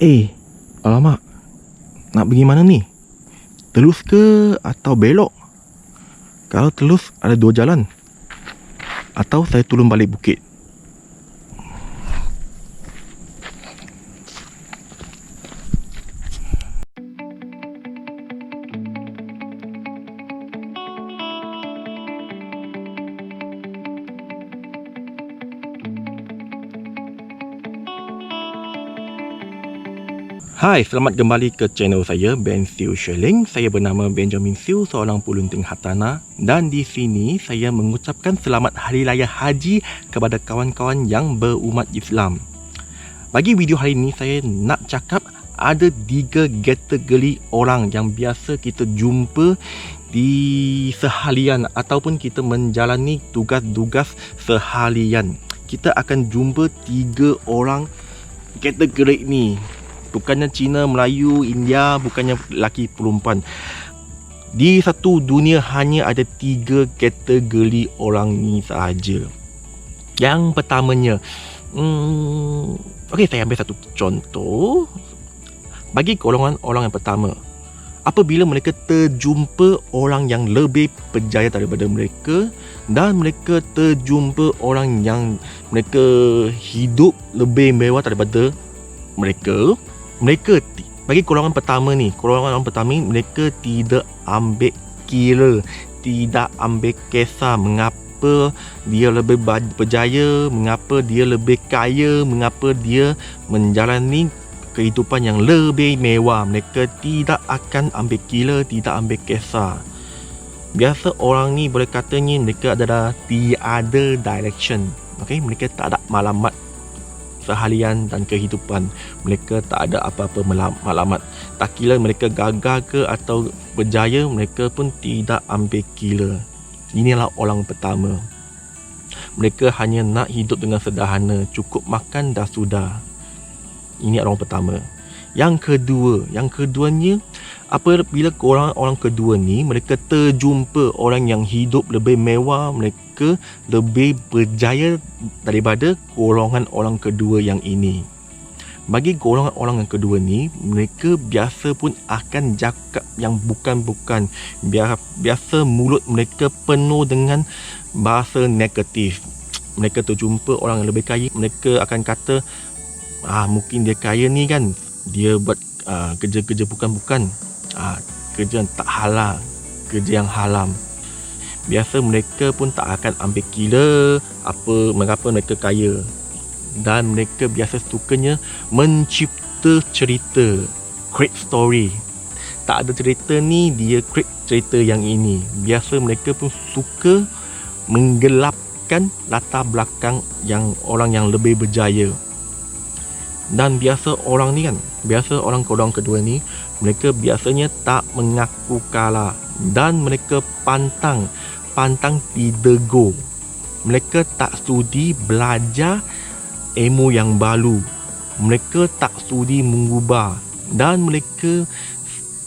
Eh, alamak, nak pergi mana ni? Telus ke atau belok? Kalau telus ada dua jalan. Atau saya turun balik bukit. Hai, selamat kembali ke channel saya, Ben Siu Sheling. Saya bernama Benjamin Siu, seorang pelunting hartanah. Dan di sini saya mengucapkan selamat Hari Raya Haji kepada kawan-kawan yang berumat Islam. Bagi video hari ini, saya nak cakap ada 3 kategori orang yang biasa kita jumpa di seharian ataupun kita menjalani tugas-tugas seharian. Kita akan jumpa 3 orang kategori ni. Bukannya Cina, Melayu, India, bukannya lelaki perempuan. Di satu dunia hanya ada 3 kategori orang ni sahaja. Yang pertamanya, okey, saya ambil satu contoh. Bagi golongan orang yang pertama, apabila mereka terjumpa orang yang lebih berjaya daripada mereka dan mereka terjumpa orang yang mereka hidup lebih mewah daripada mereka, bagi golongan pertama ni, mereka tidak ambil kira, tidak ambil kisah mengapa dia lebih berjaya, mengapa dia lebih kaya, mengapa dia menjalani kehidupan yang lebih mewah. Mereka tidak akan ambil kira, tidak ambil kisah. Biasa orang ni boleh katanya mereka adalah tiada direction. Okey, mereka tak ada maklumat seharian dan kehidupan. Mereka tak ada apa-apa maklumat. Tak kira mereka gagal ke atau berjaya, mereka pun tidak ambil kira. Inilah orang pertama. Mereka hanya nak hidup dengan sederhana, cukup makan dah sudah. Ini orang pertama. Yang keduanya, apabila orang kedua ni mereka terjumpa orang yang hidup lebih mewah, mereka lebih berjaya daripada golongan orang kedua yang ini. Bagi golongan orang yang kedua ni, mereka biasa pun akan cakap yang bukan-bukan. Biasa mulut mereka penuh dengan bahasa negatif. Mereka terjumpa orang yang lebih kaya, mereka akan kata, mungkin dia kaya ni kan, dia buat kerja-kerja bukan-bukan, kerja yang tak halal, kerja yang haram. Biasa mereka pun tak akan ambil kira mengapa mereka kaya. Dan mereka biasa sukanya mencipta cerita, create story. Tak ada cerita ni, dia create cerita yang ini. Biasa mereka pun suka menggelapkan latar belakang yang orang yang lebih berjaya. Dan biasa orang golongan kedua ni, mereka biasanya tak mengaku kalah dan mereka pantang ditegur. Mereka tak sudi belajar ilmu yang baru. Mereka tak sudi mengubah dan mereka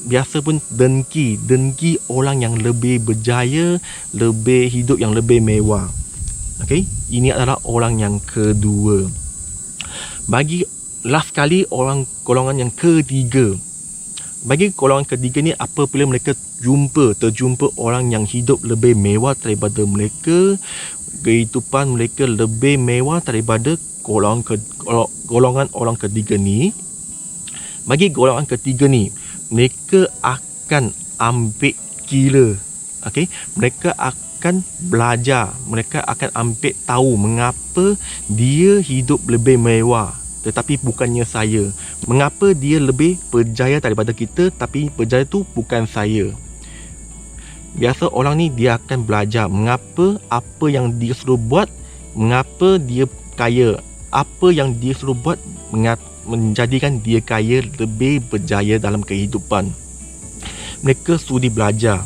biasa pun dengki orang yang lebih berjaya, lebih hidup yang lebih mewah. Okey, ini adalah orang yang kedua. Bagi last kali golongan yang ketiga. Bagi golongan ketiga ni, apabila mereka terjumpa orang yang hidup lebih mewah daripada mereka, kehidupan mereka lebih mewah daripada golongan orang ketiga ni. Bagi golongan ketiga ni, mereka akan ambil kira. Okey, mereka akan belajar, mereka akan ambil tahu mengapa dia hidup lebih mewah. Tetapi bukannya saya. Mengapa dia lebih berjaya daripada kita, tapi berjaya tu bukan saya. Biasa orang ni dia akan belajar mengapa apa yang dia suruh buat, mengapa dia kaya. Apa yang dia suruh buat menjadikan dia kaya, lebih berjaya dalam kehidupan. Mereka sudi belajar.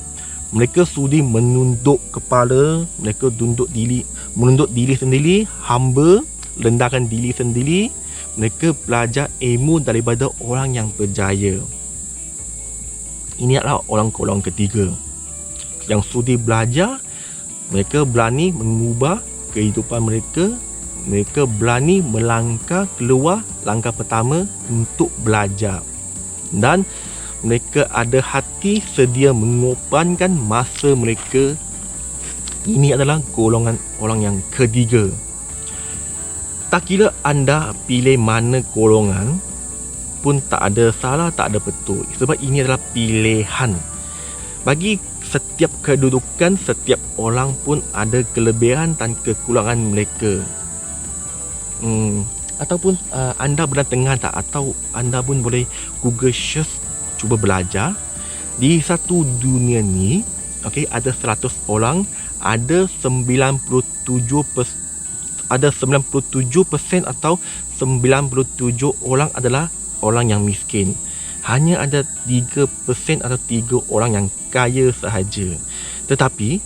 Mereka sudi menunduk kepala, mereka menunduk diri sendiri, hamba, rendahkan diri sendiri. Mereka belajar ilmu daripada orang yang berjaya. Ini adalah orang golongan ketiga yang sudi belajar. Mereka berani mengubah kehidupan mereka. mereka berani melangkah keluar langkah pertama untuk belajar. Dan mereka ada hati sedia mengorbankan masa mereka. Ini adalah golongan orang yang ketiga. Tak kira anda pilih mana golongan pun tak ada salah, tak ada betul. Sebab ini adalah pilihan. Bagi setiap kedudukan, setiap orang pun ada kelebihan dan kekurangan mereka. Ataupun anda berada tengah tak, atau anda pun boleh Google search, cuba belajar. Di satu dunia ni, ada 100 orang, ada 97% atau 97 orang adalah orang yang miskin. Hanya ada 3% atau 3 orang yang kaya sahaja. Tetapi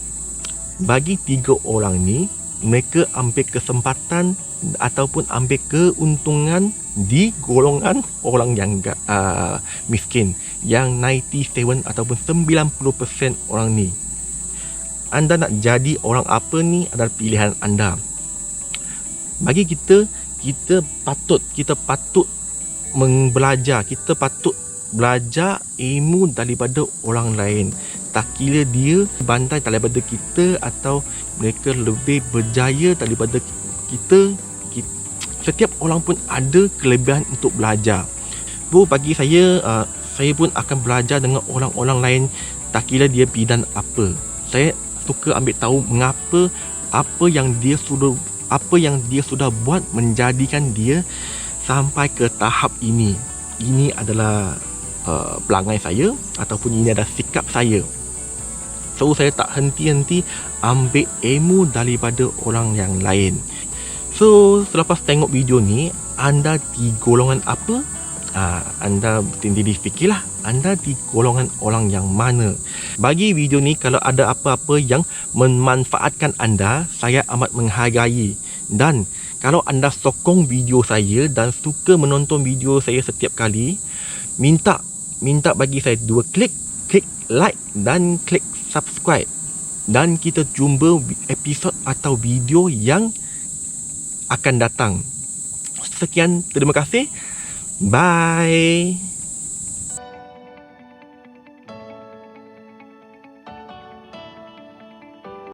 bagi 3 orang ni, mereka ambil kesempatan ataupun ambil keuntungan di golongan orang yang miskin, yang 97 ataupun 90% orang ni. Anda nak jadi orang apa ni adalah pilihan anda. Bagi kita patut belajar. Kita patut belajar ilmu daripada orang lain. Tak kira dia pandai daripada kita atau mereka lebih berjaya daripada kita. Setiap orang pun ada kelebihan untuk belajar. Bagi saya pun akan belajar dengan orang-orang lain, tak kira dia bidang apa. Saya suka ambil tahu mengapa apa yang dia sudah buat menjadikan dia sampai ke tahap ini. Ini adalah pelangai saya ataupun ini adalah sikap saya. So saya tak henti-henti ambil ilmu daripada orang yang lain. So selepas tengok video ni, anda di golongan apa? Anda sendiri fikirlah, anda di golongan orang yang mana. Bagi video ni, kalau ada apa-apa yang memanfaatkan anda, saya amat menghargai. Dan kalau anda sokong video saya dan suka menonton video saya setiap kali, minta bagi saya 2 klik like dan klik subscribe. Dan kita jumpa episod atau video yang akan datang. Sekian, terima kasih. Bye.